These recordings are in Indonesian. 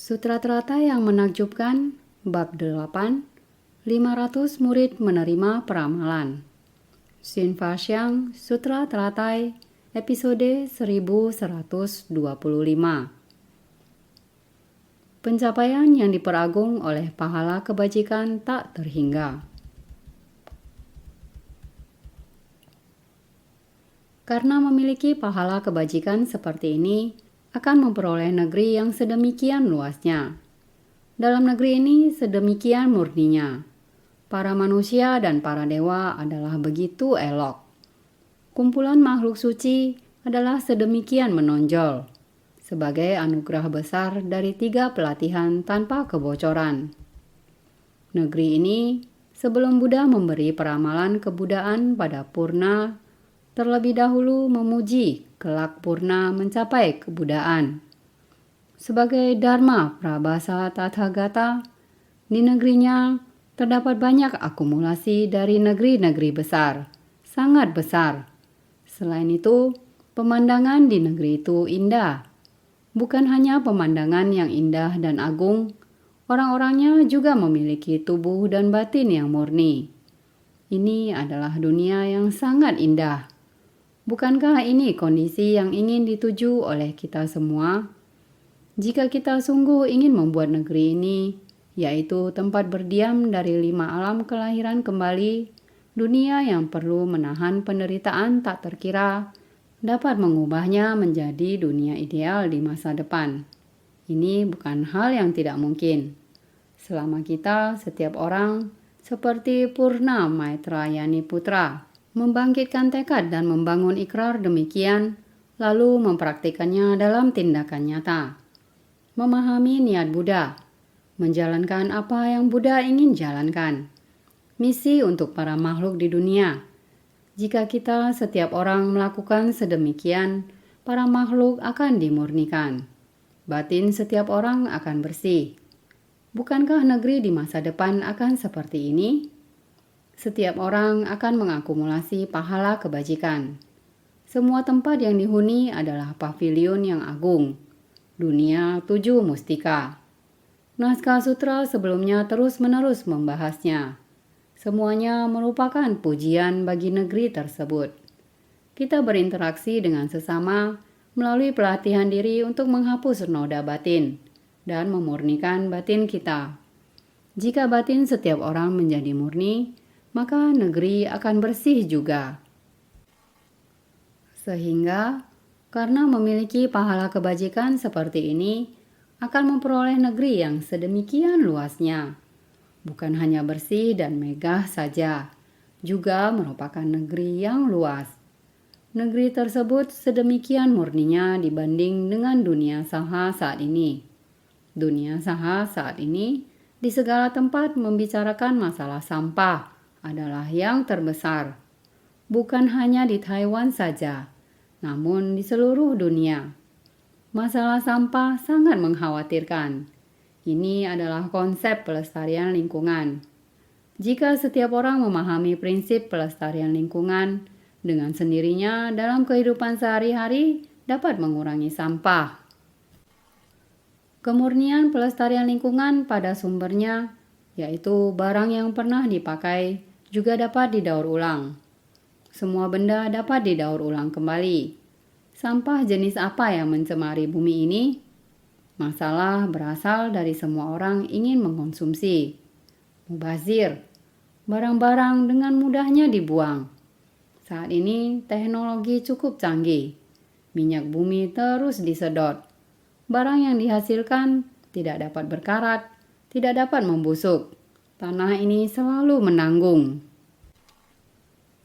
Sutra teratai yang menakjubkan, bab 8, 500 murid menerima peramalan. Sin Fasyang, Sutra Teratai, episode 1125. Pencapaian yang diperagung oleh pahala kebajikan tak terhingga. Karena memiliki pahala kebajikan seperti ini, akan memperoleh negeri yang sedemikian luasnya. Dalam negeri ini sedemikian murninya. Para manusia dan para dewa adalah begitu elok. Kumpulan makhluk suci adalah sedemikian menonjol, sebagai anugerah besar dari 3 pelatihan tanpa kebocoran. Negeri ini, sebelum Buddha memberi peramalan kebudaan pada Purna, terlebih dahulu memuji kelak Purna mencapai kebudaan. Sebagai Dharma Prabhasa Tathagata, di negerinya terdapat banyak akumulasi dari negeri-negeri besar, sangat besar. Selain itu, pemandangan di negeri itu indah. Bukan hanya pemandangan yang indah dan agung, orang-orangnya juga memiliki tubuh dan batin yang murni. Ini adalah dunia yang sangat indah. Bukankah ini kondisi yang ingin dituju oleh kita semua? Jika kita sungguh ingin membuat negeri ini, yaitu tempat berdiam dari 5 alam kelahiran kembali, dunia yang perlu menahan penderitaan tak terkira, dapat mengubahnya menjadi dunia ideal di masa depan. Ini bukan hal yang tidak mungkin. Selama kita, setiap orang, seperti Purna Maitrayani Putra, membangkitkan tekad dan membangun ikrar demikian, lalu mempraktikannya dalam tindakan nyata. Memahami niat Buddha, menjalankan apa yang Buddha ingin jalankan. Misi untuk para makhluk di dunia. Jika kita setiap orang melakukan sedemikian, para makhluk akan dimurnikan. Batin setiap orang akan bersih. Bukankah negeri di masa depan akan seperti ini? Setiap orang akan mengakumulasi pahala kebajikan. Semua tempat yang dihuni adalah pavilion yang agung. Dunia 7 mustika. Naskah sutra sebelumnya terus-menerus membahasnya. Semuanya merupakan pujian bagi negeri tersebut. Kita berinteraksi dengan sesama melalui pelatihan diri untuk menghapus noda batin dan memurnikan batin kita. Jika batin setiap orang menjadi murni, maka negeri akan bersih juga. Sehingga, karena memiliki pahala kebajikan seperti ini, akan memperoleh negeri yang sedemikian luasnya. Bukan hanya bersih dan megah saja, juga merupakan negeri yang luas. Negeri tersebut sedemikian murninya dibanding dengan dunia saha saat ini. Dunia saha saat ini di segala tempat membicarakan masalah sampah adalah yang terbesar. Bukan hanya di Taiwan saja, namun di seluruh dunia. Masalah sampah sangat mengkhawatirkan. Ini adalah konsep pelestarian lingkungan. Jika setiap orang memahami prinsip pelestarian lingkungan, dengan sendirinya dalam kehidupan sehari-hari dapat mengurangi sampah. Kemurnian pelestarian lingkungan pada sumbernya, yaitu barang yang pernah dipakai, juga dapat didaur ulang. Semua benda dapat didaur ulang kembali. Sampah jenis apa yang mencemari bumi ini? Masalah berasal dari semua orang ingin mengkonsumsi. Mubazir, barang-barang dengan mudahnya dibuang. Saat ini teknologi cukup canggih. Minyak bumi terus disedot. Barang yang dihasilkan tidak dapat berkarat, tidak dapat membusuk. Tanah ini selalu menanggung.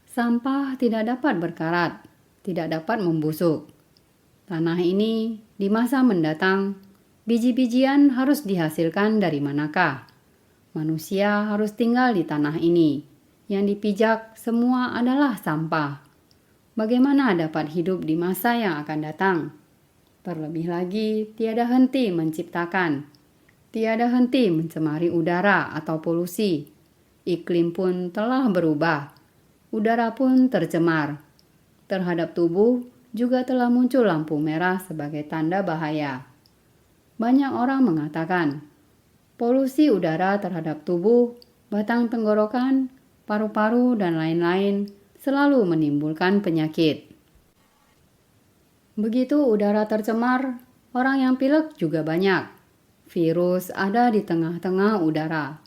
Sampah tidak dapat berkarat, tidak dapat membusuk. Tanah ini di masa mendatang, biji-bijian harus dihasilkan dari manakah? Manusia harus tinggal di tanah ini. Yang dipijak semua adalah sampah. Bagaimana dapat hidup di masa yang akan datang? Terlebih lagi, tiada henti menciptakan. Tiada henti mencemari udara atau polusi. Iklim pun telah berubah. Udara pun tercemar. Terhadap tubuh juga telah muncul lampu merah sebagai tanda bahaya. Banyak orang mengatakan, polusi udara terhadap tubuh, batang tenggorokan, paru-paru, dan lain-lain selalu menimbulkan penyakit. Begitu udara tercemar, orang yang pilek juga banyak. Virus ada di tengah-tengah udara.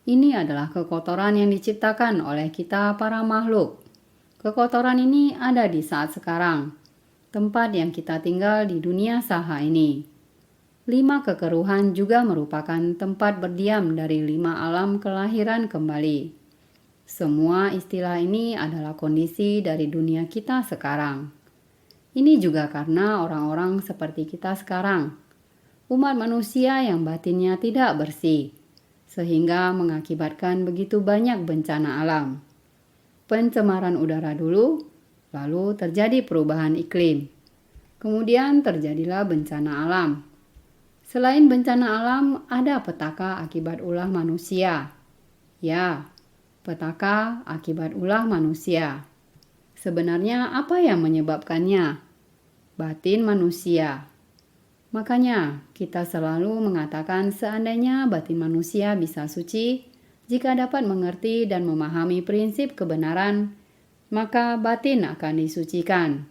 Ini adalah kekotoran yang diciptakan oleh kita para makhluk. Kekotoran ini ada di saat sekarang, tempat yang kita tinggal di dunia saha ini. 5 kekeruhan juga merupakan tempat berdiam dari 5 alam kelahiran kembali. Semua istilah ini adalah kondisi dari dunia kita sekarang. Ini juga karena orang-orang seperti kita sekarang, umat manusia yang batinnya tidak bersih, sehingga mengakibatkan begitu banyak bencana alam. Pencemaran udara dulu, lalu terjadi perubahan iklim. Kemudian terjadilah bencana alam. Selain bencana alam, ada petaka akibat ulah manusia. Ya, petaka akibat ulah manusia. Sebenarnya apa yang menyebabkannya? Batin manusia. Makanya kita selalu mengatakan seandainya batin manusia bisa suci, jika dapat mengerti dan memahami prinsip kebenaran, maka batin akan disucikan.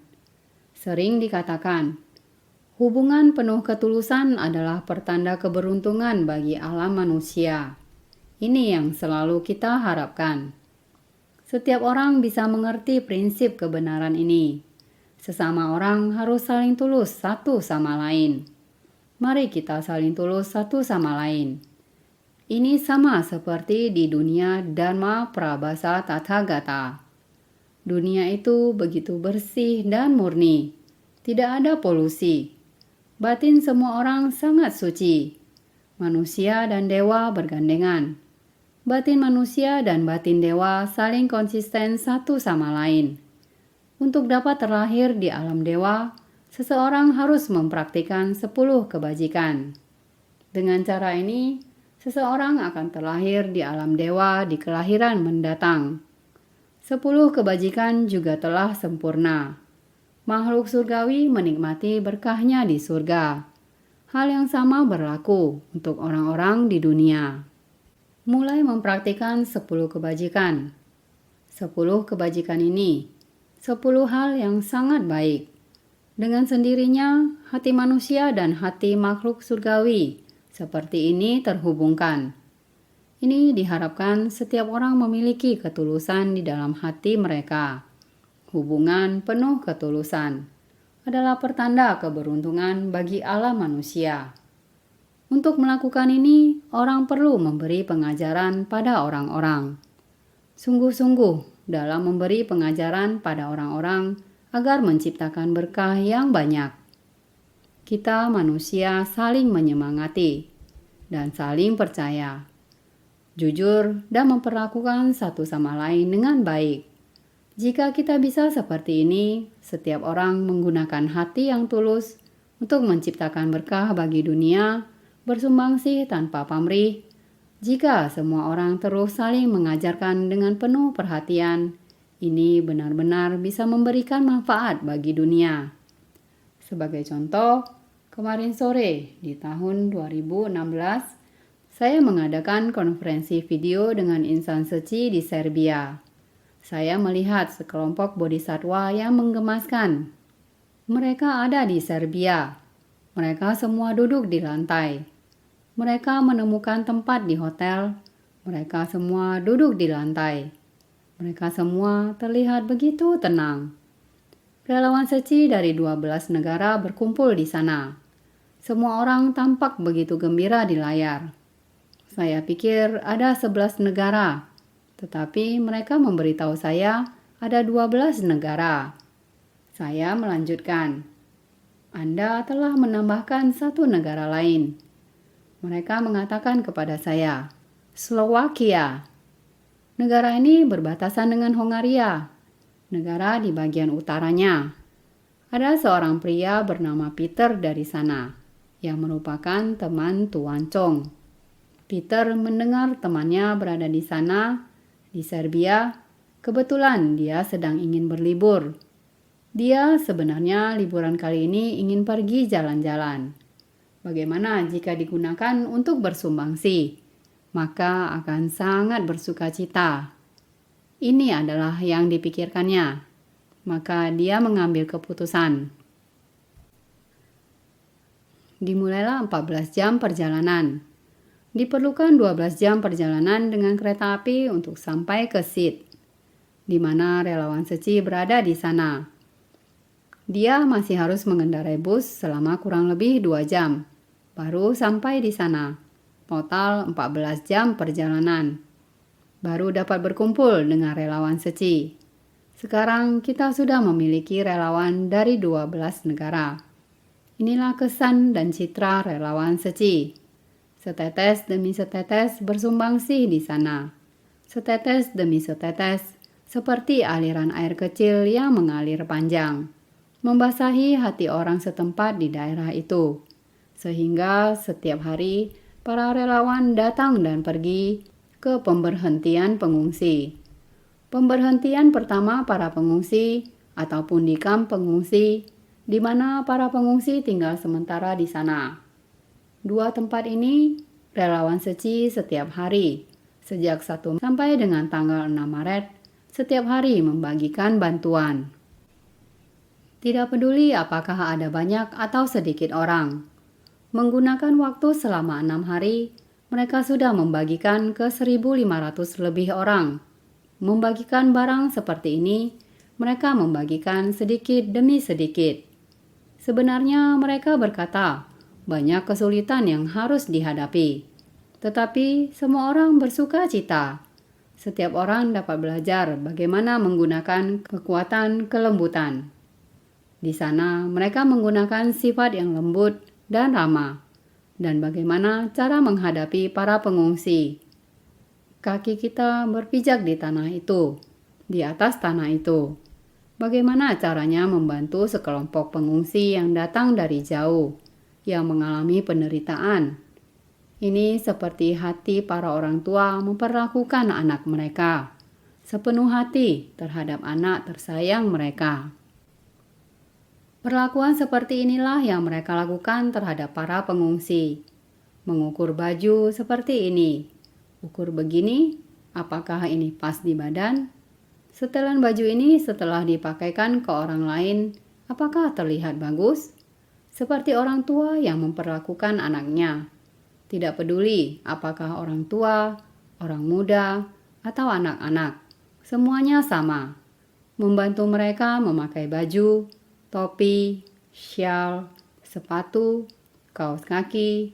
Sering dikatakan, hubungan penuh ketulusan adalah pertanda keberuntungan bagi alam manusia. Ini yang selalu kita harapkan. Setiap orang bisa mengerti prinsip kebenaran ini. Sesama orang harus saling tulus satu sama lain. Mari kita saling tulus satu sama lain. Ini sama seperti di dunia Dharma Prabhasa Tathagata. Dunia itu begitu bersih dan murni. Tidak ada polusi. Batin semua orang sangat suci. Manusia dan dewa bergandengan. Batin manusia dan batin dewa saling konsisten satu sama lain. Untuk dapat terlahir di alam dewa, seseorang harus mempraktikkan 10 kebajikan. Dengan cara ini, seseorang akan terlahir di alam dewa di kelahiran mendatang. 10 kebajikan juga telah sempurna. Makhluk surgawi menikmati berkahnya di surga. Hal yang sama berlaku untuk orang-orang di dunia. Mulai mempraktikkan 10 kebajikan. 10 kebajikan ini, 10 hal yang sangat baik. Dengan sendirinya, hati manusia dan hati makhluk surgawi seperti ini terhubungkan. Ini diharapkan setiap orang memiliki ketulusan di dalam hati mereka. Hubungan penuh ketulusan adalah pertanda keberuntungan bagi alam manusia. Untuk melakukan ini, orang perlu memberi pengajaran pada orang-orang. Sungguh-sungguh dalam memberi pengajaran pada orang-orang agar menciptakan berkah yang banyak. Kita manusia saling menyemangati dan saling percaya, jujur dan memperlakukan satu sama lain dengan baik. Jika kita bisa seperti ini, setiap orang menggunakan hati yang tulus untuk menciptakan berkah bagi dunia, bersumbangsih tanpa pamrih. Jika semua orang terus saling mengajarkan dengan penuh perhatian, ini benar-benar bisa memberikan manfaat bagi dunia. Sebagai contoh, kemarin sore di tahun 2016, saya mengadakan konferensi video dengan insan suci di Serbia. Saya melihat sekelompok bodhisatwa yang menggemaskan. Mereka ada di Serbia. Mereka semua duduk di lantai. Mereka menemukan tempat di hotel. Mereka semua duduk di lantai. Mereka semua terlihat begitu tenang. Relawan suci dari 12 negara berkumpul di sana. Semua orang tampak begitu gembira di layar. Saya pikir ada 11 negara, tetapi mereka memberitahu saya ada 12 negara. Saya melanjutkan, Anda telah menambahkan satu negara lain. Mereka mengatakan kepada saya, Slovakia. Negara ini berbatasan dengan Hongaria, negara di bagian utaranya. Ada seorang pria bernama Peter dari sana, yang merupakan teman Tuan Chong. Peter mendengar temannya berada di sana, di Serbia. Kebetulan dia sedang ingin berlibur. Dia sebenarnya liburan kali ini ingin pergi jalan-jalan. Bagaimana jika digunakan untuk bersumbangsi? Maka akan sangat bersukacita. Ini adalah yang dipikirkannya. Maka dia mengambil keputusan. Dimulailah 14 jam perjalanan. Diperlukan 12 jam perjalanan dengan kereta api untuk sampai ke Sid, di mana relawan Seci berada di sana. Dia masih harus mengendarai bus selama kurang lebih 2 jam, baru sampai di sana. Total 14 jam perjalanan. Baru dapat berkumpul dengan relawan Seci. Sekarang kita sudah memiliki relawan dari 12 negara. Inilah kesan dan citra relawan Seci. Setetes demi setetes bersumbangsi di sana. Setetes demi setetes, seperti aliran air kecil yang mengalir panjang, membasahi hati orang setempat di daerah itu. Sehingga setiap hari, para relawan datang dan pergi ke pemberhentian pengungsi. Pemberhentian pertama para pengungsi ataupun di kamp pengungsi, di mana para pengungsi tinggal sementara di sana. 2 tempat ini, relawan Seci setiap hari, sejak 1 sampai dengan tanggal 6 Maret, setiap hari membagikan bantuan. Tidak peduli apakah ada banyak atau sedikit orang. Menggunakan waktu selama 6 hari, mereka sudah membagikan ke 1.500 lebih orang. Membagikan barang seperti ini, mereka membagikan sedikit demi sedikit. Sebenarnya mereka berkata, banyak kesulitan yang harus dihadapi. Tetapi semua orang bersuka cita. Setiap orang dapat belajar bagaimana menggunakan kekuatan kelembutan. Di sana mereka menggunakan sifat yang lembut dan ramah. Dan bagaimana cara menghadapi para pengungsi. Kaki kita berpijak di tanah itu, di atas tanah itu. Bagaimana caranya membantu sekelompok pengungsi yang datang dari jauh, yang mengalami penderitaan. Ini seperti hati para orang tua memperlakukan anak mereka, sepenuh hati terhadap anak tersayang mereka. Perlakuan seperti inilah yang mereka lakukan terhadap para pengungsi. Mengukur baju seperti ini. Ukur begini, apakah ini pas di badan? Setelan baju ini setelah dipakaikan ke orang lain, apakah terlihat bagus? Seperti orang tua yang memperlakukan anaknya. Tidak peduli apakah orang tua, orang muda, atau anak-anak. Semuanya sama. Membantu mereka memakai baju, topi, syal, sepatu, kaos kaki.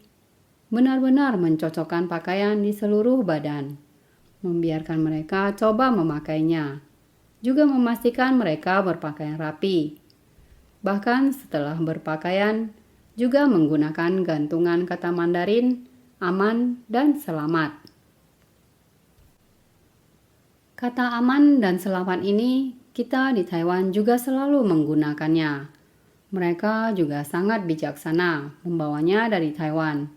Benar-benar mencocokkan pakaian di seluruh badan. Membiarkan mereka coba memakainya. Juga memastikan mereka berpakaian rapi. Bahkan setelah berpakaian, juga menggunakan gantungan kata Mandarin, aman dan selamat. Kata aman dan selamat ini kita di Taiwan juga selalu menggunakannya. Mereka juga sangat bijaksana membawanya dari Taiwan.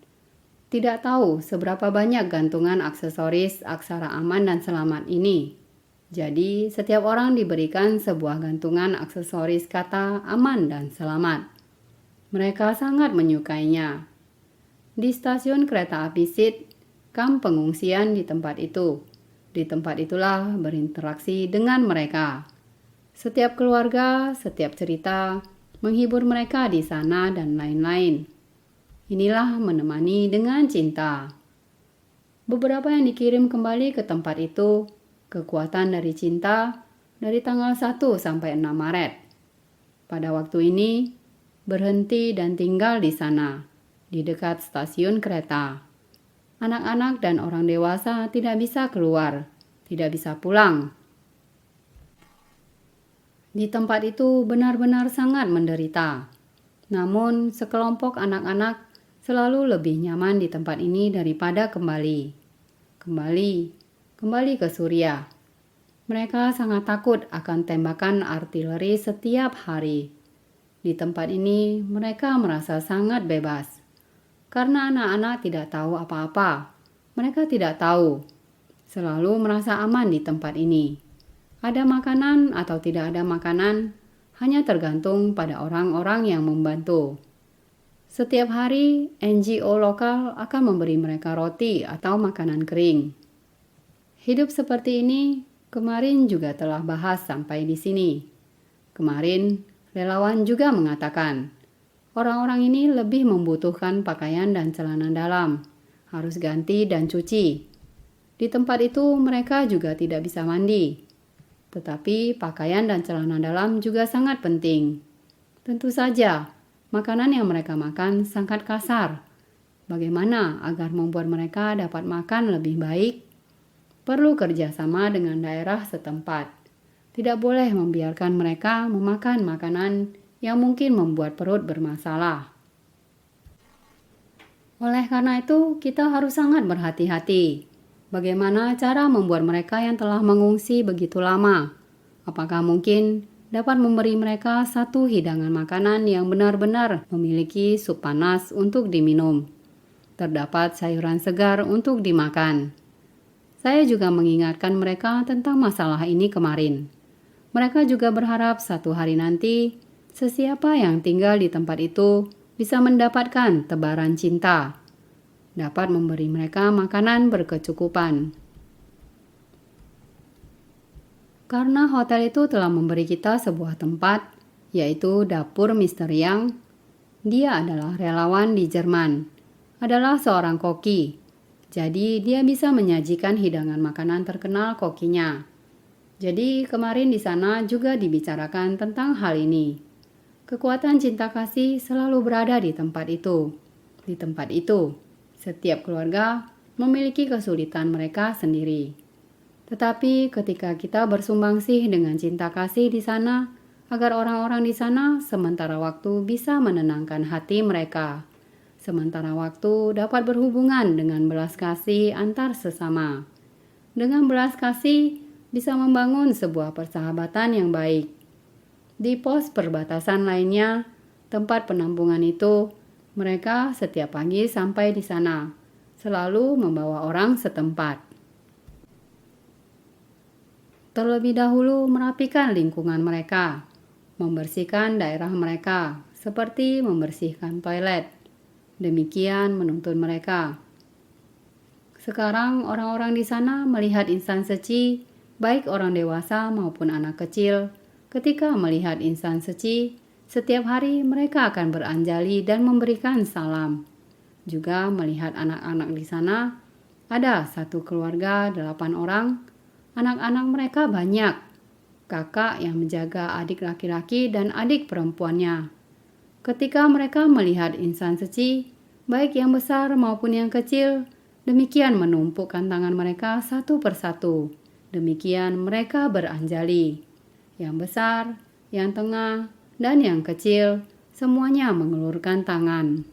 Tidak tahu seberapa banyak gantungan aksesoris aksara aman dan selamat ini. Jadi, setiap orang diberikan sebuah gantungan aksesoris kata aman dan selamat. Mereka sangat menyukainya. Di stasiun kereta api Sid, kamp pengungsian di tempat itu. Di tempat itulah berinteraksi dengan mereka. Setiap keluarga, setiap cerita, menghibur mereka di sana dan lain-lain. Inilah menemani dengan cinta. Beberapa yang dikirim kembali ke tempat itu, kekuatan dari cinta, dari tanggal 1 sampai 6 Maret. Pada waktu ini, berhenti dan tinggal di sana, di dekat stasiun kereta. Anak-anak dan orang dewasa tidak bisa keluar, tidak bisa pulang. Di tempat itu benar-benar sangat menderita. Namun, sekelompok anak-anak selalu lebih nyaman di tempat ini daripada kembali ke Suriah. Mereka sangat takut akan tembakan artileri setiap hari. Di tempat ini, mereka merasa sangat bebas. Karena anak-anak tidak tahu apa-apa. Mereka tidak tahu. Selalu merasa aman di tempat ini. Ada makanan atau tidak ada makanan, hanya tergantung pada orang-orang yang membantu. Setiap hari, NGO lokal akan memberi mereka roti atau makanan kering. Hidup seperti ini kemarin juga telah bahas sampai di sini. Kemarin, relawan juga mengatakan, orang-orang ini lebih membutuhkan pakaian dan celana dalam, harus ganti dan cuci. Di tempat itu mereka juga tidak bisa mandi. Tetapi pakaian dan celana dalam juga sangat penting. Tentu saja, makanan yang mereka makan sangat kasar. Bagaimana agar membuat mereka dapat makan lebih baik? Perlu kerjasama dengan daerah setempat. Tidak boleh membiarkan mereka memakan makanan yang mungkin membuat perut bermasalah. Oleh karena itu, kita harus sangat berhati-hati. Bagaimana cara membuat mereka yang telah mengungsi begitu lama? Apakah mungkin dapat memberi mereka satu hidangan makanan yang benar-benar memiliki sup panas untuk diminum? Terdapat sayuran segar untuk dimakan. Saya juga mengingatkan mereka tentang masalah ini kemarin. Mereka juga berharap satu hari nanti, sesiapa yang tinggal di tempat itu bisa mendapatkan tebaran cinta, dapat memberi mereka makanan berkecukupan. Karena hotel itu telah memberi kita sebuah tempat, yaitu dapur Mr. Yang. Dia adalah relawan di Jerman, adalah seorang koki. Jadi dia bisa menyajikan hidangan makanan terkenal kokinya. Jadi kemarin di sana juga dibicarakan tentang hal ini. Kekuatan cinta kasih selalu berada di tempat itu. Di tempat itu, setiap keluarga memiliki kesulitan mereka sendiri. Tetapi ketika kita bersumbangsih dengan cinta kasih di sana, agar orang-orang di sana sementara waktu bisa menenangkan hati mereka. Sementara waktu dapat berhubungan dengan belas kasih antar sesama. Dengan belas kasih bisa membangun sebuah persahabatan yang baik. Di pos perbatasan lainnya, tempat penampungan itu, mereka setiap pagi sampai di sana, selalu membawa orang setempat. Terlebih dahulu merapikan lingkungan mereka, membersihkan daerah mereka, seperti membersihkan toilet. Demikian menuntun mereka. Sekarang orang-orang di sana melihat insan suci, baik orang dewasa maupun anak kecil. Ketika melihat insan suci, setiap hari mereka akan beranjali dan memberikan salam. Juga melihat anak-anak di sana, ada satu keluarga 8 orang, anak-anak mereka banyak. Kakak yang menjaga adik laki-laki dan adik perempuannya. Ketika mereka melihat insan suci, baik yang besar maupun yang kecil, demikian menumpukkan tangan mereka satu persatu. Demikian mereka beranjali. Yang besar, yang tengah, dan yang kecil, semuanya mengelurkan tangan.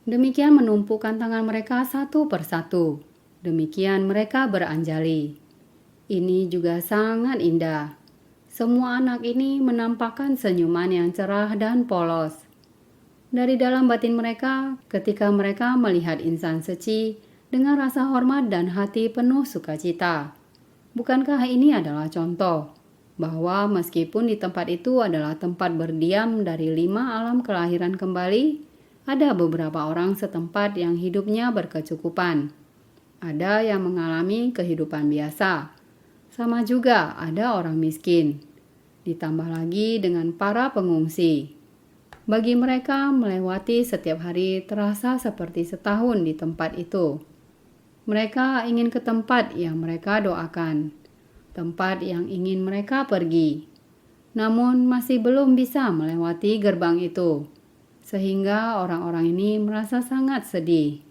Demikian menumpukkan tangan mereka satu persatu. Demikian mereka beranjali. Ini juga sangat indah. Semua anak ini menampakkan senyuman yang cerah dan polos. Dari dalam batin mereka, ketika mereka melihat insan suci dengan rasa hormat dan hati penuh sukacita. Bukankah ini adalah contoh bahwa meskipun di tempat itu adalah tempat berdiam dari 5 alam kelahiran kembali, ada beberapa orang setempat yang hidupnya berkecukupan. Ada yang mengalami kehidupan biasa. Sama juga ada orang miskin. Ditambah lagi dengan para pengungsi. Bagi mereka melewati setiap hari terasa seperti setahun di tempat itu. Mereka ingin ke tempat yang mereka doakan, tempat yang ingin mereka pergi. Namun masih belum bisa melewati gerbang itu, sehingga orang-orang ini merasa sangat sedih.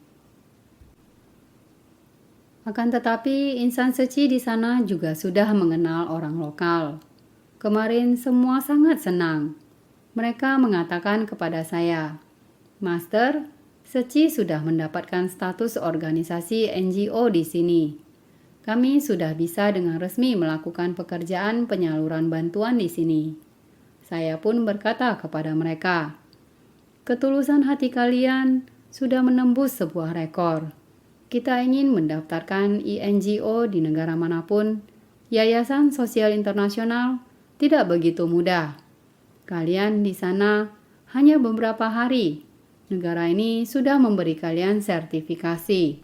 Akan tetapi insan suci di sana juga sudah mengenal orang lokal. Kemarin semua sangat senang. Mereka mengatakan kepada saya, "Master, Suci sudah mendapatkan status organisasi NGO di sini. Kami sudah bisa dengan resmi melakukan pekerjaan penyaluran bantuan di sini." Saya pun berkata kepada mereka, "Ketulusan hati kalian sudah menembus sebuah rekor. Kita ingin mendaftarkan INGO di negara manapun, Yayasan Sosial Internasional, tidak begitu mudah. Kalian di sana hanya beberapa hari Negara ini sudah memberi kalian sertifikasi.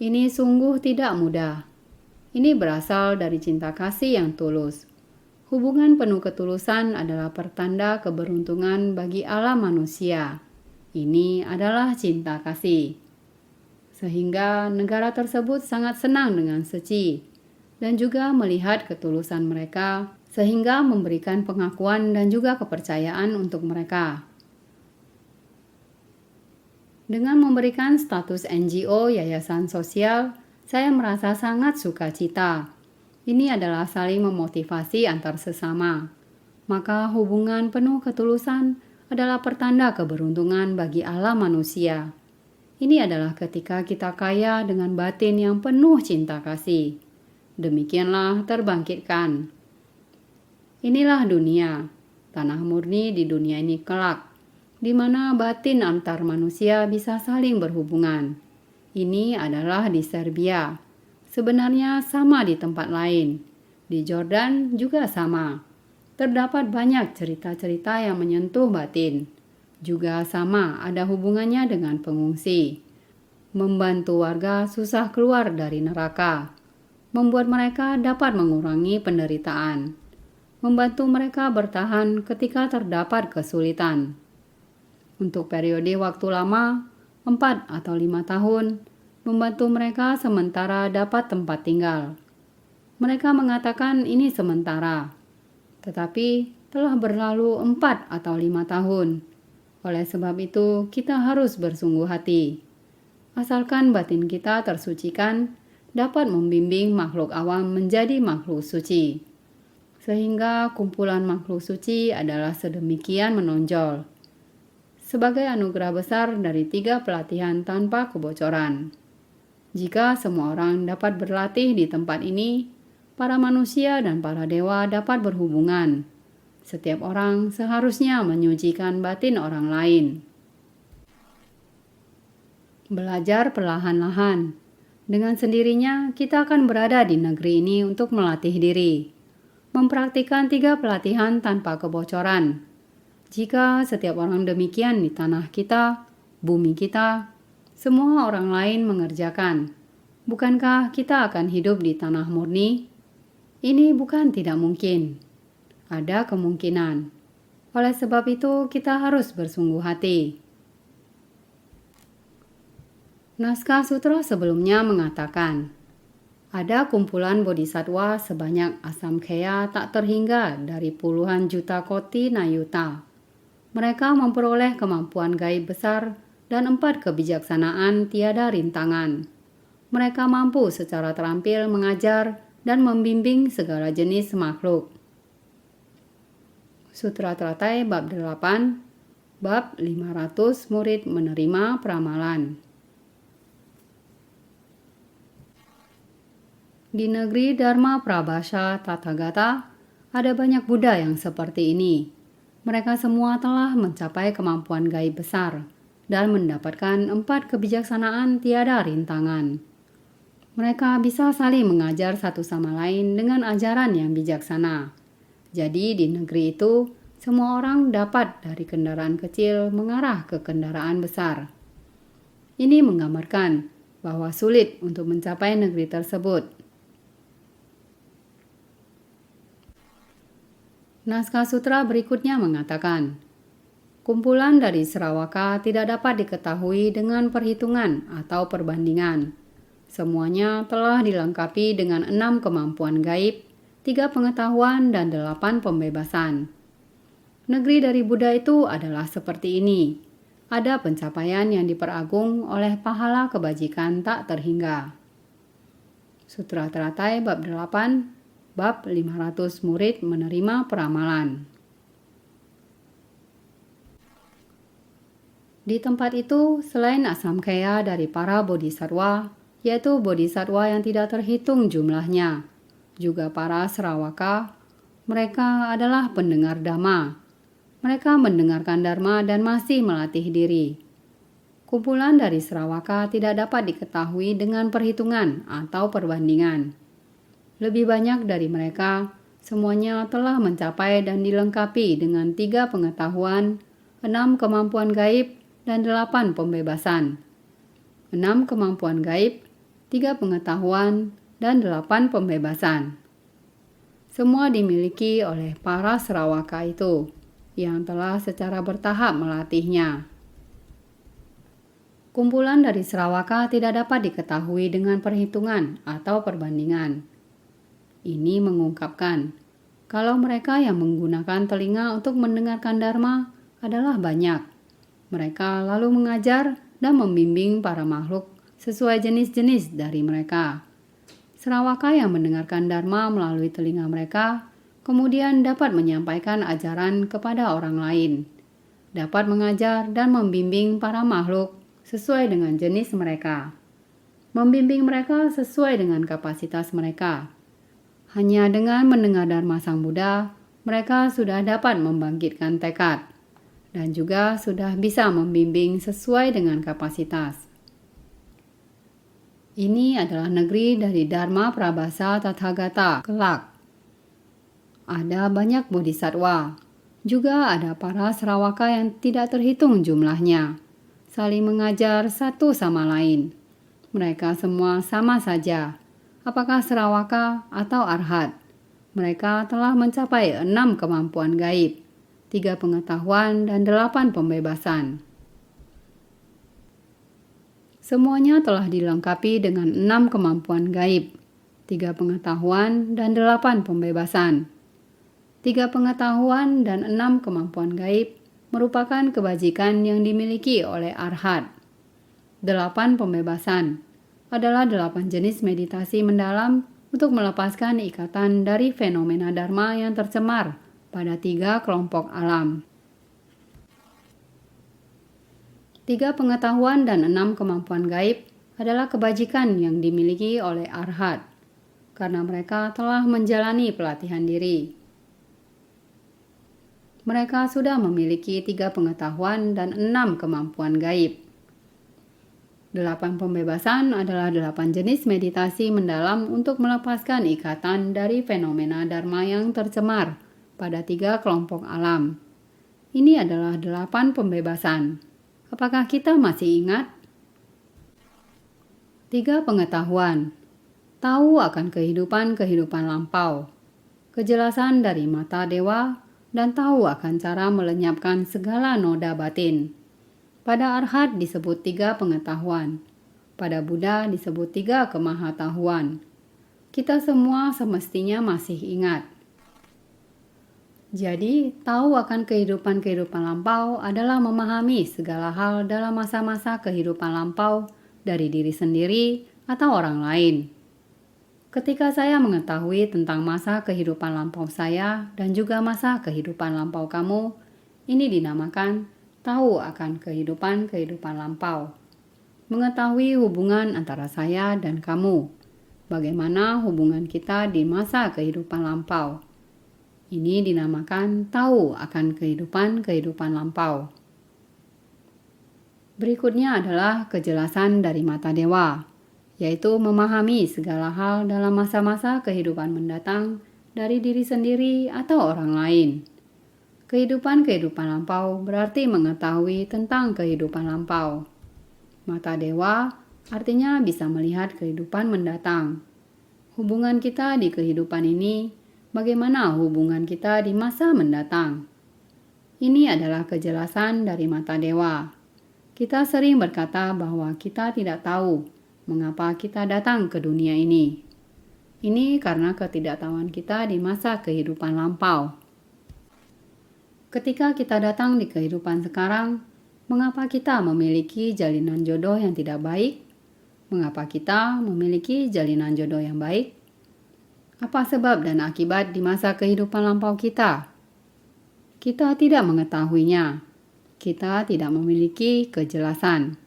Ini sungguh tidak mudah. Ini berasal dari cinta kasih yang tulus. Hubungan penuh ketulusan adalah pertanda keberuntungan bagi alam manusia. Ini adalah cinta kasih. Sehingga negara tersebut sangat senang dengan Seci dan juga melihat ketulusan mereka sehingga memberikan pengakuan dan juga kepercayaan untuk mereka. Dengan memberikan status NGO Yayasan Sosial, saya merasa sangat sukacita. Ini adalah saling memotivasi antar sesama. Maka hubungan penuh ketulusan adalah pertanda keberuntungan bagi alam manusia. Ini adalah ketika kita kaya dengan batin yang penuh cinta kasih. Demikianlah terbangkitkan. Inilah dunia, tanah murni di dunia ini kelak, di mana batin antar manusia bisa saling berhubungan. Ini adalah di Serbia. Sebenarnya sama di tempat lain. Di Jordan juga sama. Terdapat banyak cerita-cerita yang menyentuh batin. Juga sama ada hubungannya dengan pengungsi. Membantu warga susah keluar dari neraka. Membuat mereka dapat mengurangi penderitaan. Membantu mereka bertahan ketika terdapat kesulitan. Untuk periode waktu lama, 4 atau 5 tahun, membantu mereka sementara dapat tempat tinggal. Mereka mengatakan ini sementara, tetapi telah berlalu 4 atau 5 tahun. Oleh sebab itu, kita harus bersungguh hati. Asalkan batin kita tersucikan, dapat membimbing makhluk awam menjadi makhluk suci. Sehingga kumpulan makhluk suci adalah sedemikian menonjol. Sebagai anugerah besar dari 3 pelatihan tanpa kebocoran. Jika semua orang dapat berlatih di tempat ini, para manusia dan para dewa dapat berhubungan. Setiap orang seharusnya menyucikan batin orang lain. Belajar perlahan-lahan. Dengan sendirinya, kita akan berada di negeri ini untuk melatih diri. Mempraktikkan 3 pelatihan tanpa kebocoran. Jika setiap orang demikian di tanah kita, bumi kita, semua orang lain mengerjakan. Bukankah kita akan hidup di tanah murni? Ini bukan tidak mungkin. Ada kemungkinan. Oleh sebab itu, kita harus bersungguh hati. Naskah sutra sebelumnya mengatakan, ada kumpulan bodhisatwa sebanyak asamkhya tak terhingga dari puluhan juta koti nayuta. Mereka memperoleh kemampuan gaib besar dan 4 kebijaksanaan tiada rintangan. Mereka mampu secara terampil mengajar dan membimbing segala jenis makhluk. Sutra Teratai bab 8, bab 500 murid menerima peramalan. Di negeri Dharma Prabhasha Tathagata, ada banyak Buddha yang seperti ini. Mereka semua telah mencapai kemampuan gaib besar dan mendapatkan 4 kebijaksanaan tiada rintangan. Mereka bisa saling mengajar satu sama lain dengan ajaran yang bijaksana. Jadi di negeri itu, semua orang dapat dari kendaraan kecil mengarah ke kendaraan besar. Ini menggambarkan bahwa sulit untuk mencapai negeri tersebut. Naskah sutra berikutnya mengatakan, kumpulan dari Sarawaka tidak dapat diketahui dengan perhitungan atau perbandingan. Semuanya telah dilengkapi dengan 6 kemampuan gaib, 3 pengetahuan, dan 8 pembebasan. Negeri dari Buddha itu adalah seperti ini. Ada pencapaian yang diperagung oleh pahala kebajikan tak terhingga. Sutra Teratai bab 8, bab 500 murid menerima peramalan. Di tempat itu, selain asamkhya dari para bodhisatwa, yaitu bodhisatwa yang tidak terhitung jumlahnya, juga para Sarawaka, mereka adalah pendengar Dhamma. Mereka mendengarkan Dharma dan masih melatih diri. Kumpulan dari Sarawaka tidak dapat diketahui dengan perhitungan atau perbandingan. Lebih banyak dari mereka, semuanya telah mencapai dan dilengkapi dengan 3 pengetahuan, 6 kemampuan gaib, dan 8 pembebasan. 6 kemampuan gaib, 3 pengetahuan, dan 8 pembebasan. Semua dimiliki oleh para Sravaka itu yang telah secara bertahap melatihnya. Kumpulan dari Sravaka tidak dapat diketahui dengan perhitungan atau perbandingan. Ini mengungkapkan kalau mereka yang menggunakan telinga untuk mendengarkan Dharma adalah banyak. Mereka lalu mengajar dan membimbing para makhluk sesuai jenis-jenis dari mereka. Sravaka yang mendengarkan Dharma melalui telinga mereka kemudian dapat menyampaikan ajaran kepada orang lain, dapat mengajar dan membimbing para makhluk sesuai dengan jenis mereka, membimbing mereka sesuai dengan kapasitas mereka. Hanya dengan mendengar Dharma Sang Buddha, mereka sudah dapat membangkitkan tekad dan juga sudah bisa membimbing sesuai dengan kapasitas. Ini adalah negeri dari Dharma Prabhasa Tathagata kelak. Ada banyak bodhisattva, juga ada para Sravaka yang tidak terhitung jumlahnya, saling mengajar satu sama lain. Mereka semua sama saja, apakah Sravaka atau Arhat. Mereka telah mencapai 6 kemampuan gaib, 3 pengetahuan, dan 8 pembebasan. Semuanya telah dilengkapi dengan 6 kemampuan gaib, 3 pengetahuan, dan 8 pembebasan. 3 pengetahuan dan 6 kemampuan gaib merupakan kebajikan yang dimiliki oleh Arhat. 8 pembebasan adalah 8 jenis meditasi mendalam untuk melepaskan ikatan dari fenomena Dharma yang tercemar pada 3 kelompok alam. 3 pengetahuan dan 6 kemampuan gaib adalah kebajikan yang dimiliki oleh Arhat, karena mereka telah menjalani pelatihan diri. Mereka sudah memiliki 3 pengetahuan dan 6 kemampuan gaib. 8 pembebasan adalah 8 jenis meditasi mendalam untuk melepaskan ikatan dari fenomena Dharma yang tercemar pada 3 kelompok alam. Ini adalah 8 pembebasan. Apakah kita masih ingat? 3 pengetahuan. Tahu akan kehidupan lampau. Kejelasan dari mata dewa dan tahu akan cara melenyapkan segala noda batin. Pada Arhat disebut 3 pengetahuan. Pada Buddha disebut 3 kemahatahuan. Kita semua semestinya masih ingat. Jadi, tahu akan kehidupan lampau adalah memahami segala hal dalam masa-masa kehidupan lampau dari diri sendiri atau orang lain. Ketika saya mengetahui tentang masa kehidupan lampau saya dan juga masa kehidupan lampau kamu, ini dinamakan tahu akan kehidupan lampau. Mengetahui hubungan antara saya dan kamu. Bagaimana hubungan kita di masa kehidupan lampau. Ini dinamakan tahu akan kehidupan lampau. Berikutnya adalah kejelasan dari mata dewa, yaitu memahami segala hal dalam masa-masa kehidupan mendatang dari diri sendiri atau orang lain. Kehidupan lampau berarti mengetahui tentang kehidupan lampau. Mata dewa artinya bisa melihat kehidupan mendatang. Hubungan kita di kehidupan ini, bagaimana hubungan kita di masa mendatang? Ini adalah kejelasan dari mata dewa. Kita sering berkata bahwa kita tidak tahu mengapa kita datang ke dunia ini. Ini karena ketidaktahuan kita di masa kehidupan lampau. Ketika kita datang di kehidupan sekarang, mengapa kita memiliki jalinan jodoh yang tidak baik? Mengapa kita memiliki jalinan jodoh yang baik? Apa sebab dan akibat di masa kehidupan lampau kita? Kita tidak mengetahuinya. Kita tidak memiliki kejelasan.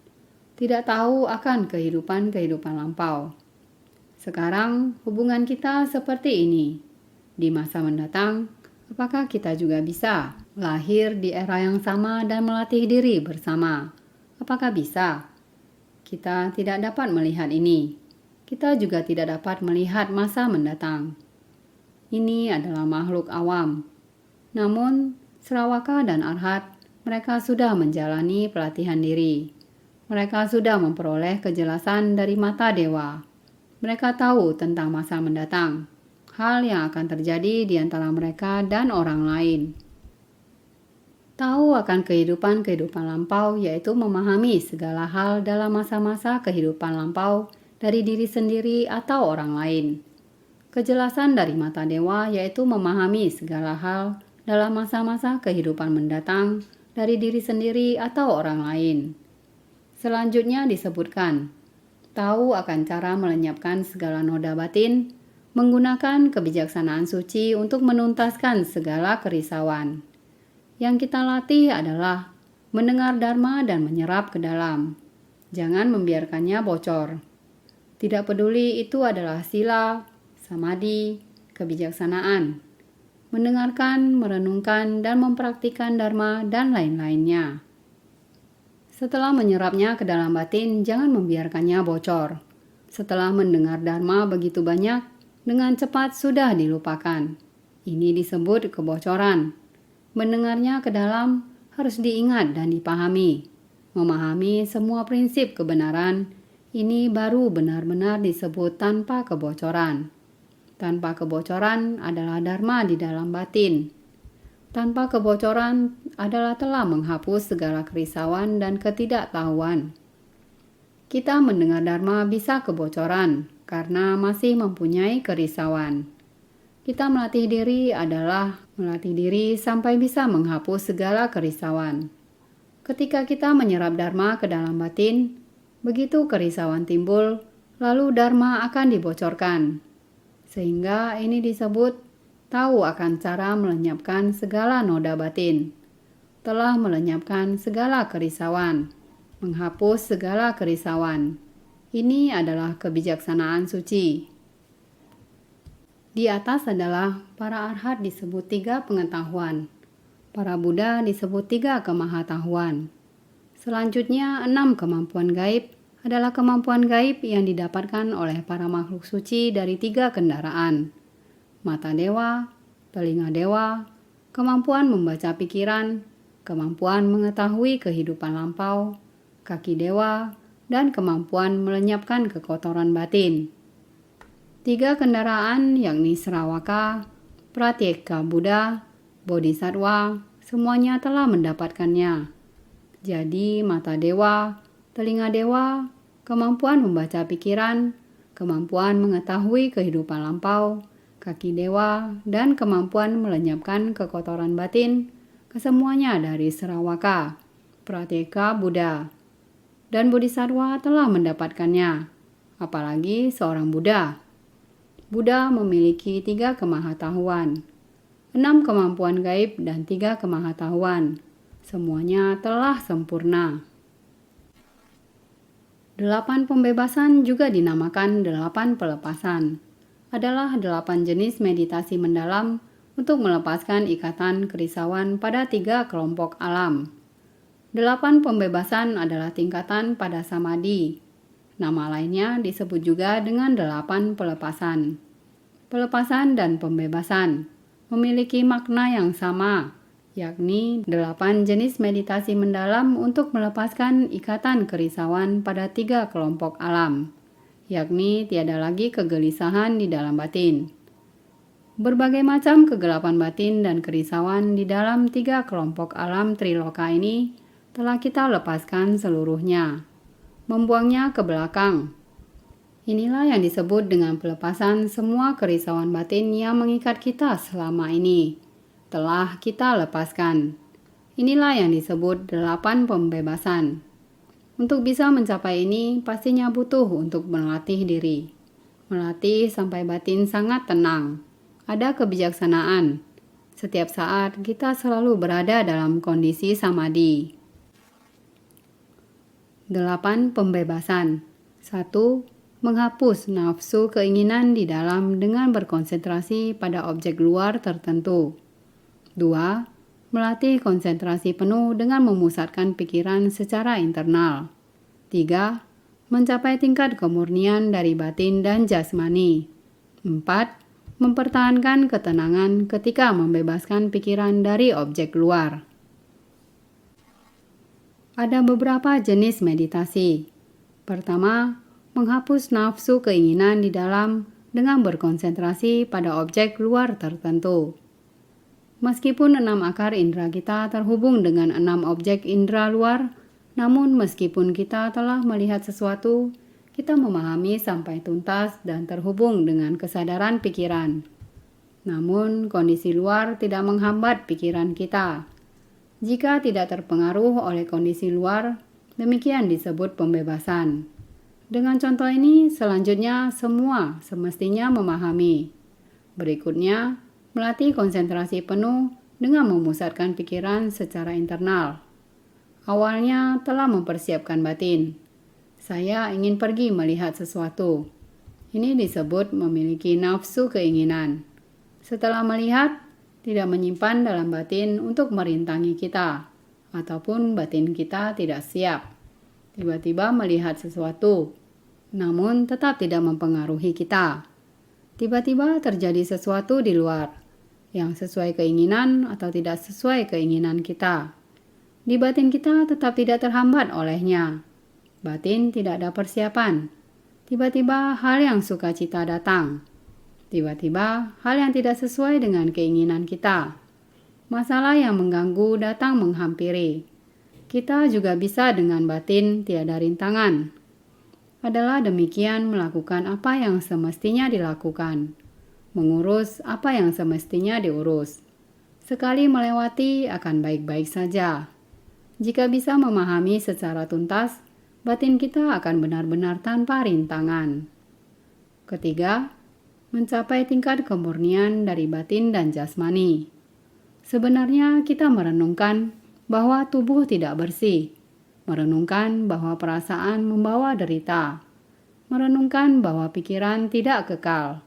Tidak tahu akan kehidupan lampau. Sekarang hubungan kita seperti ini. Di masa mendatang, apakah kita juga bisa lahir di era yang sama dan melatih diri bersama? Apakah bisa? Kita tidak dapat melihat ini. Kita juga tidak dapat melihat masa mendatang. Ini adalah makhluk awam. Namun, Sravaka dan Arhat Mereka sudah menjalani pelatihan diri. Mereka sudah memperoleh kejelasan dari mata dewa. Mereka tahu tentang masa mendatang, hal yang akan terjadi di antara mereka dan orang lain. Tahu akan kehidupan lampau yaitu memahami segala hal dalam masa-masa kehidupan lampau dari diri sendiri atau orang lain. Kejelasan dari mata dewa yaitu memahami segala hal dalam masa-masa kehidupan mendatang dari diri sendiri atau orang lain. Selanjutnya disebutkan, tahu akan cara melenyapkan segala noda batin, menggunakan kebijaksanaan suci untuk menuntaskan segala kerisauan. Yang kita latih adalah mendengar dharma dan menyerap ke dalam. Jangan membiarkannya bocor. Tidak peduli itu adalah sila, samadhi, kebijaksanaan. Mendengarkan, merenungkan, dan mempraktikkan dharma dan lain-lainnya. Setelah menyerapnya ke dalam batin, jangan membiarkannya bocor. Setelah mendengar dharma begitu banyak, dengan cepat sudah dilupakan. Ini disebut kebocoran. Mendengarnya ke dalam harus diingat dan dipahami. Memahami semua prinsip kebenaran, ini baru benar-benar disebut tanpa kebocoran. Tanpa kebocoran adalah dharma di dalam batin. Tanpa kebocoran adalah telah menghapus segala kerisauan dan ketidaktahuan. Kita mendengar dharma bisa kebocoran karena masih mempunyai kerisauan. Kita melatih diri adalah melatih diri sampai bisa menghapus segala kerisauan. Ketika kita menyerap dharma ke dalam batin, begitu kerisauan timbul, lalu dharma akan dibocorkan. Sehingga ini disebut tahu akan cara melenyapkan segala noda batin. Telah melenyapkan segala kerisauan, menghapus segala kerisauan. Ini adalah kebijaksanaan suci. Di atas adalah para arhat disebut 3 pengetahuan. Para Buddha disebut 3 kemahatauan. Selanjutnya 6 kemampuan gaib adalah kemampuan gaib yang didapatkan oleh para makhluk suci dari 3 kendaraan. Mata dewa, telinga dewa, kemampuan membaca pikiran, kemampuan mengetahui kehidupan lampau, kaki dewa, dan kemampuan melenyapkan kekotoran batin. 3 kendaraan yakni Sravaka, Pratyeka Buddha, Bodhisattva, semuanya telah mendapatkannya. Jadi mata dewa, telinga dewa, kemampuan membaca pikiran, kemampuan mengetahui kehidupan lampau, kaki dewa, dan kemampuan melenyapkan kekotoran batin, kesemuanya dari Sravaka, Pratyeka Buddha. Dan Bodhisattva telah mendapatkannya, apalagi seorang Buddha. Buddha memiliki 3 kemahatauan, 6 kemampuan gaib dan 3 kemahatauan. Semuanya telah sempurna. 8 pembebasan juga dinamakan 8 pelepasan. Adalah 8 jenis meditasi mendalam untuk melepaskan ikatan kerisauan pada 3 kelompok alam. 8 pembebasan adalah tingkatan pada samadhi. Nama lainnya disebut juga dengan 8 pelepasan. Pelepasan dan pembebasan memiliki makna yang sama, yakni 8 jenis meditasi mendalam untuk melepaskan ikatan kerisauan pada 3 kelompok alam, yakni tiada lagi kegelisahan di dalam batin. Berbagai macam kegelapan batin dan kerisauan di dalam 3 kelompok alam triloka ini telah kita lepaskan seluruhnya. Membuangnya ke belakang. Inilah yang disebut dengan pelepasan semua kerisauan batin yang mengikat kita selama ini. Telah kita lepaskan. Inilah yang disebut 8 pembebasan. Untuk bisa mencapai ini, pastinya butuh untuk melatih diri. Melatih sampai batin sangat tenang. Ada kebijaksanaan. Setiap saat kita selalu berada dalam kondisi samadhi. 8 pembebasan. 1. Menghapus nafsu keinginan di dalam dengan berkonsentrasi pada objek luar tertentu. 2. Melatih konsentrasi penuh dengan memusatkan pikiran secara internal. 3. Mencapai tingkat kemurnian dari batin dan jasmani. 4. Mempertahankan ketenangan ketika membebaskan pikiran dari objek luar. Ada beberapa jenis meditasi. Pertama, menghapus nafsu keinginan di dalam dengan berkonsentrasi pada objek luar tertentu. Meskipun 6 akar indera kita terhubung dengan 6 objek indera luar, namun meskipun kita telah melihat sesuatu, kita memahami sampai tuntas dan terhubung dengan kesadaran pikiran. Namun, kondisi luar tidak menghambat pikiran kita. Jika tidak terpengaruh oleh kondisi luar, demikian disebut pembebasan. Dengan contoh ini, selanjutnya semua semestinya memahami. Berikutnya, melatih konsentrasi penuh dengan memusatkan pikiran secara internal. Awalnya telah mempersiapkan batin. Saya ingin pergi melihat sesuatu. Ini disebut memiliki nafsu keinginan. Setelah melihat, tidak menyimpan dalam batin untuk merintangi kita, ataupun batin kita tidak siap. Tiba-tiba melihat sesuatu, namun tetap tidak mempengaruhi kita. Tiba-tiba terjadi sesuatu di luar, yang sesuai keinginan atau tidak sesuai keinginan kita. Di batin kita tetap tidak terhambat olehnya. Batin tidak ada persiapan. Tiba-tiba hal yang sukacita datang. Tiba-tiba, hal yang tidak sesuai dengan keinginan kita. Masalah yang mengganggu datang menghampiri. Kita juga bisa dengan batin tiada rintangan. Adalah demikian melakukan apa yang semestinya dilakukan. Mengurus apa yang semestinya diurus. Sekali melewati akan baik-baik saja. Jika bisa memahami secara tuntas, batin kita akan benar-benar tanpa rintangan. Ketiga, mencapai tingkat kemurnian dari batin dan jasmani. Sebenarnya kita merenungkan bahwa tubuh tidak bersih, merenungkan bahwa perasaan membawa derita, merenungkan bahwa pikiran tidak kekal,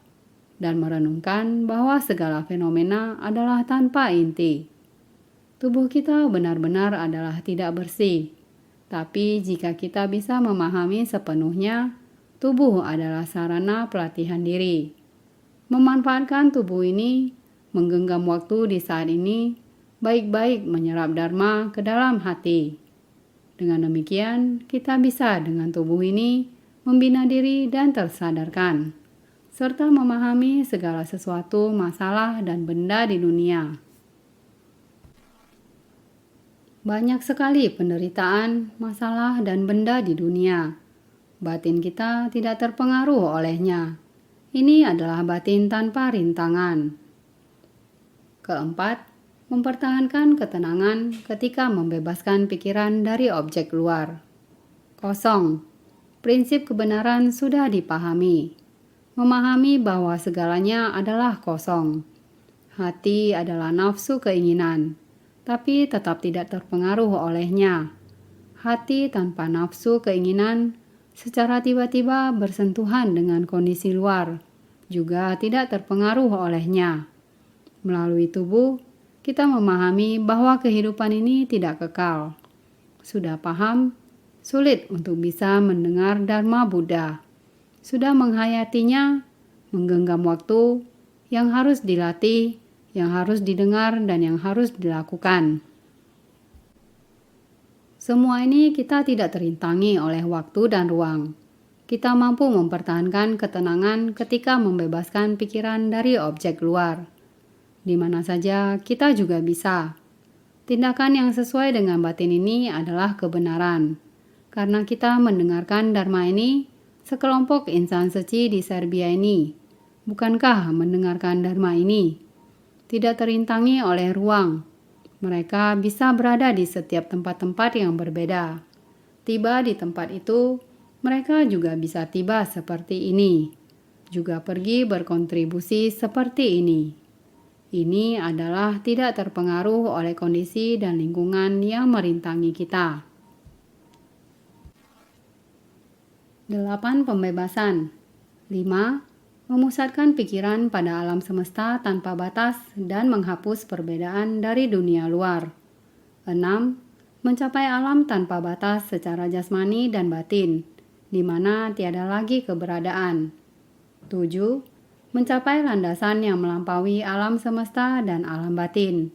dan merenungkan bahwa segala fenomena adalah tanpa inti. Tubuh kita benar-benar adalah tidak bersih, tapi jika kita bisa memahami sepenuhnya, tubuh adalah sarana pelatihan diri. Memanfaatkan tubuh ini, menggenggam waktu di saat ini, baik-baik menyerap dharma ke dalam hati. Dengan demikian, kita bisa dengan tubuh ini membina diri dan tersadarkan, serta memahami segala sesuatu masalah dan benda di dunia. Banyak sekali penderitaan, masalah, dan benda di dunia. Batin kita tidak terpengaruh olehnya. Ini adalah batin tanpa rintangan. Keempat, mempertahankan ketenangan ketika membebaskan pikiran dari objek luar. Kosong. Prinsip kebenaran sudah dipahami. Memahami bahwa segalanya adalah kosong. Hati adalah nafsu keinginan, tapi tetap tidak terpengaruh olehnya. Hati tanpa nafsu keinginan secara tiba-tiba bersentuhan dengan kondisi luar, juga tidak terpengaruh olehnya. Melalui tubuh, kita memahami bahwa kehidupan ini tidak kekal. Sudah paham, sulit untuk bisa mendengar Dharma Buddha. Sudah menghayatinya, menggenggam waktu, yang harus dilatih, yang harus didengar, dan yang harus dilakukan. Semua ini kita tidak terintangi oleh waktu dan ruang. Kita mampu mempertahankan ketenangan ketika membebaskan pikiran dari objek luar. Di mana saja kita juga bisa. Tindakan yang sesuai dengan batin ini adalah kebenaran. Karena kita mendengarkan Dharma ini, sekelompok insan suci di Serbia ini, bukankah mendengarkan Dharma ini? Tidak terintangi oleh ruang. Mereka bisa berada di setiap tempat-tempat yang berbeda. Tiba di tempat itu, mereka juga bisa tiba seperti ini. Juga pergi berkontribusi seperti ini. Ini adalah tidak terpengaruh oleh kondisi dan lingkungan yang merintangi kita. 8. Pembebasan. 5. Memusatkan pikiran pada alam semesta tanpa batas dan menghapus perbedaan dari dunia luar. 6. Mencapai alam tanpa batas secara jasmani dan batin, di mana tiada lagi keberadaan. 7. Mencapai landasan yang melampaui alam semesta dan alam batin,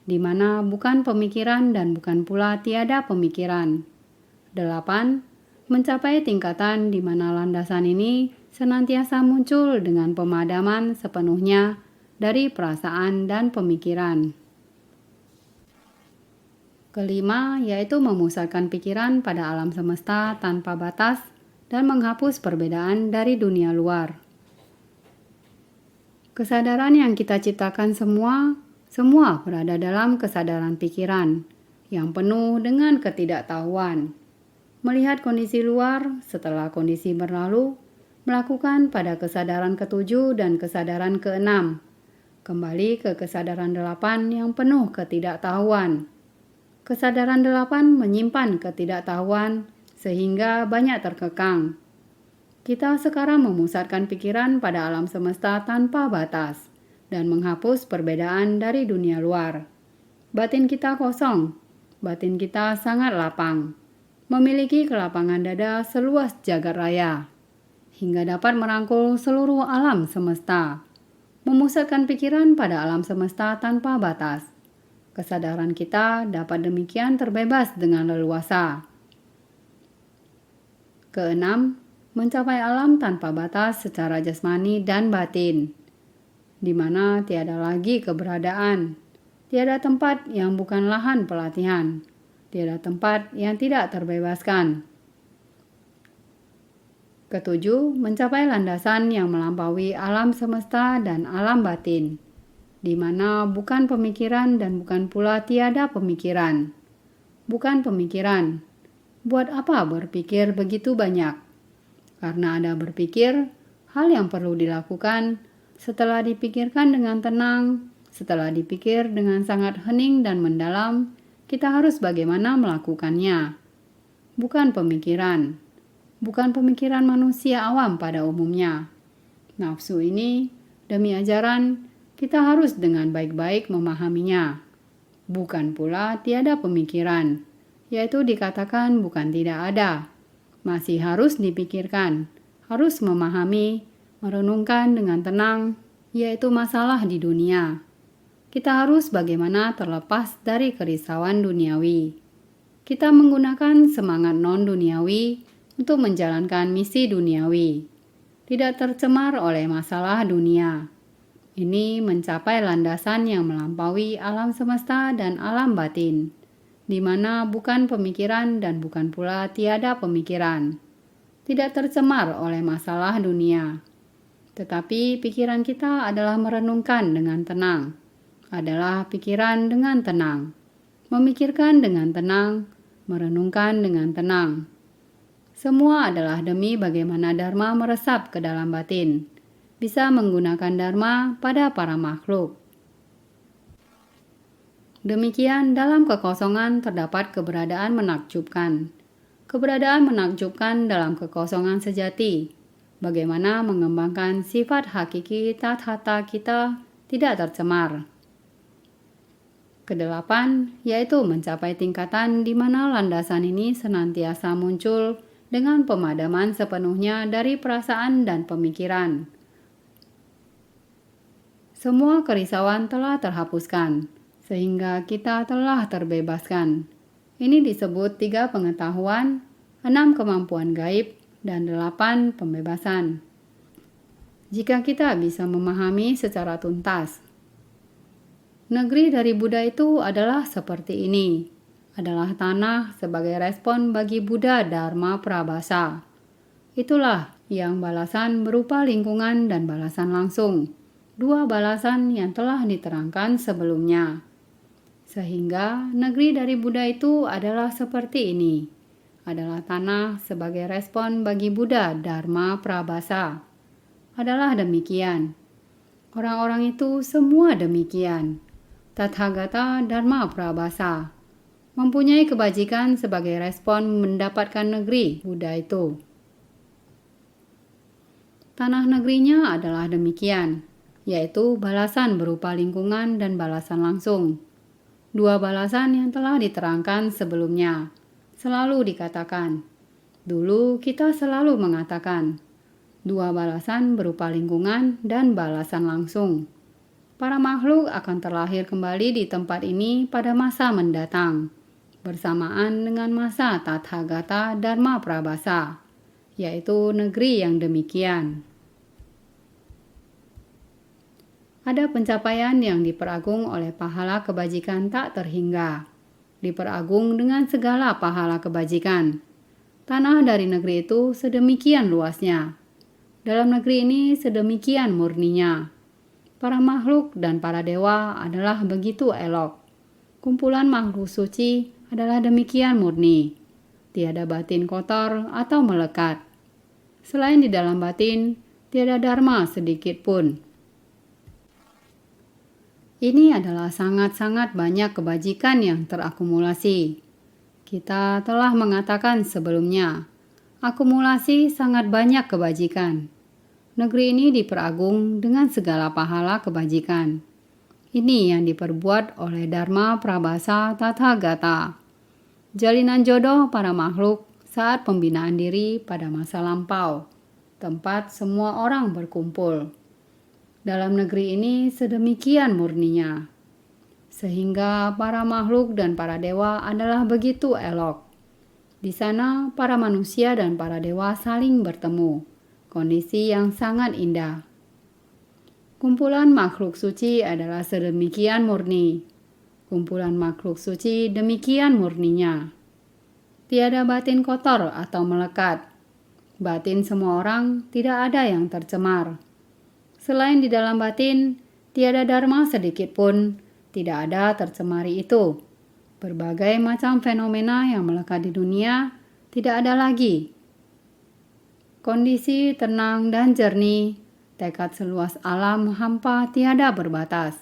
di mana bukan pemikiran dan bukan pula tiada pemikiran. 8. Mencapai tingkatan di mana landasan ini senantiasa muncul dengan pemadaman sepenuhnya dari perasaan dan pemikiran. Kelima, yaitu memusatkan pikiran pada alam semesta tanpa batas dan menghapus perbedaan dari dunia luar. Kesadaran yang kita ciptakan semua berada dalam kesadaran pikiran yang penuh dengan ketidaktahuan. Melihat kondisi luar setelah kondisi berlalu, melakukan pada kesadaran ke-7 dan kesadaran ke-6. Kembali ke kesadaran 8 yang penuh ketidaktahuan. Kesadaran 8 menyimpan ketidaktahuan sehingga banyak terkekang. Kita sekarang memusatkan pikiran pada alam semesta tanpa batas dan menghapus perbedaan dari dunia luar. Batin kita kosong, batin kita sangat lapang, memiliki kelapangan dada seluas jagat raya, hingga dapat merangkul seluruh alam semesta. Memusatkan pikiran pada alam semesta tanpa batas. Kesadaran kita dapat demikian terbebas dengan leluasa. Keenam, mencapai alam tanpa batas secara jasmani dan batin, di mana tiada lagi keberadaan, tiada tempat yang bukan lahan pelatihan, tiada tempat yang tidak terbebaskan. Ketujuh, mencapai landasan yang melampaui alam semesta dan alam batin, di mana bukan pemikiran dan bukan pula tiada pemikiran. Bukan pemikiran. Buat apa berpikir begitu banyak? Karena ada berpikir, hal yang perlu dilakukan setelah dipikirkan dengan tenang, setelah dipikir dengan sangat hening dan mendalam, kita harus bagaimana melakukannya. Bukan pemikiran. Bukan pemikiran manusia awam pada umumnya. Nafsu ini, demi ajaran, kita harus dengan baik-baik memahaminya. Bukan pula tiada pemikiran, yaitu dikatakan bukan tidak ada. Masih harus dipikirkan, harus memahami, merenungkan dengan tenang, yaitu masalah di dunia. Kita harus bagaimana terlepas dari kerisauan duniawi. Kita menggunakan semangat non-duniawi untuk menjalankan misi duniawi. Tidak tercemar oleh masalah dunia. Ini mencapai landasan yang melampaui alam semesta dan alam batin, di mana bukan pemikiran dan bukan pula tiada pemikiran. Tidak tercemar oleh masalah dunia. Tetapi pikiran kita adalah merenungkan dengan tenang, adalah pikiran dengan tenang, memikirkan dengan tenang, merenungkan dengan tenang. Semua adalah demi bagaimana Dharma meresap ke dalam batin, bisa menggunakan Dharma pada para makhluk. Demikian dalam kekosongan terdapat keberadaan menakjubkan. Keberadaan menakjubkan dalam kekosongan sejati. Bagaimana mengembangkan sifat hakiki tathata kita tidak tercemar. Kedelapan, yaitu mencapai tingkatan di mana landasan ini senantiasa muncul dengan pemadaman sepenuhnya dari perasaan dan pemikiran. Semua kerisauan telah terhapuskan, sehingga kita telah terbebaskan. Ini disebut 3 pengetahuan, 6 kemampuan gaib, dan 8 pembebasan. Jika kita bisa memahami secara tuntas. Negeri dari Buddha itu adalah seperti ini. Adalah tanah sebagai respon bagi Buddha Dharma Prabhasa. Itulah yang balasan berupa lingkungan dan balasan langsung. 2 balasan yang telah diterangkan sebelumnya. Sehingga negeri dari Buddha itu adalah seperti ini. Adalah tanah sebagai respon bagi Buddha Dharma Prabhasa. Adalah demikian. Orang-orang itu semua demikian. Tathagata Dharma Prabhasa mempunyai kebajikan sebagai respon mendapatkan negeri Buddha itu. Tanah negerinya adalah demikian, yaitu balasan berupa lingkungan dan balasan langsung. 2 balasan yang telah diterangkan sebelumnya. Selalu dikatakan. Dulu kita selalu mengatakan. 2 balasan berupa lingkungan dan balasan langsung. Para makhluk akan terlahir kembali di tempat ini pada masa mendatang, bersamaan dengan masa Tathagata Dharma Prabhasa, yaitu negeri yang demikian. Ada pencapaian yang diperagung oleh pahala kebajikan tak terhingga, diperagung dengan segala pahala kebajikan. Tanah dari negeri itu sedemikian luasnya. Dalam negeri ini sedemikian murninya. Para makhluk dan para dewa adalah begitu elok. Kumpulan makhluk suci adalah demikian murni. Tiada batin kotor atau melekat. Selain di dalam batin, tiada dharma sedikit pun. Ini adalah sangat-sangat banyak kebajikan yang terakumulasi. Kita telah mengatakan sebelumnya, akumulasi sangat banyak kebajikan. Negeri ini diperagung dengan segala pahala kebajikan. Ini yang diperbuat oleh Dharma Prabhasa Tathagata. Jalinan jodoh para makhluk saat pembinaan diri pada masa lampau, tempat semua orang berkumpul. Dalam negeri ini sedemikian murninya, sehingga para makhluk dan para dewa adalah begitu elok. Di sana para manusia dan para dewa saling bertemu. Kondisi yang sangat indah. Kumpulan makhluk suci adalah sedemikian murni. Kumpulan makhluk suci demikian murninya. Tiada batin kotor atau melekat. Batin semua orang tidak ada yang tercemar. Selain di dalam batin, tiada dharma sedikit pun, tidak ada tercemari itu. Berbagai macam fenomena yang melekat di dunia tidak ada lagi. Kondisi tenang dan jernih, tekad seluas alam hampa tiada berbatas.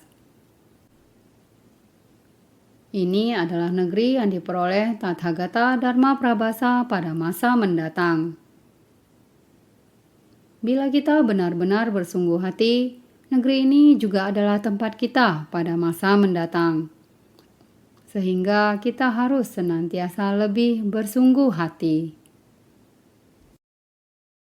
Ini adalah negeri yang diperoleh Tathagata Dharma Prabhasa pada masa mendatang. Bila kita benar-benar bersungguh hati, negeri ini juga adalah tempat kita pada masa mendatang. Sehingga kita harus senantiasa lebih bersungguh hati.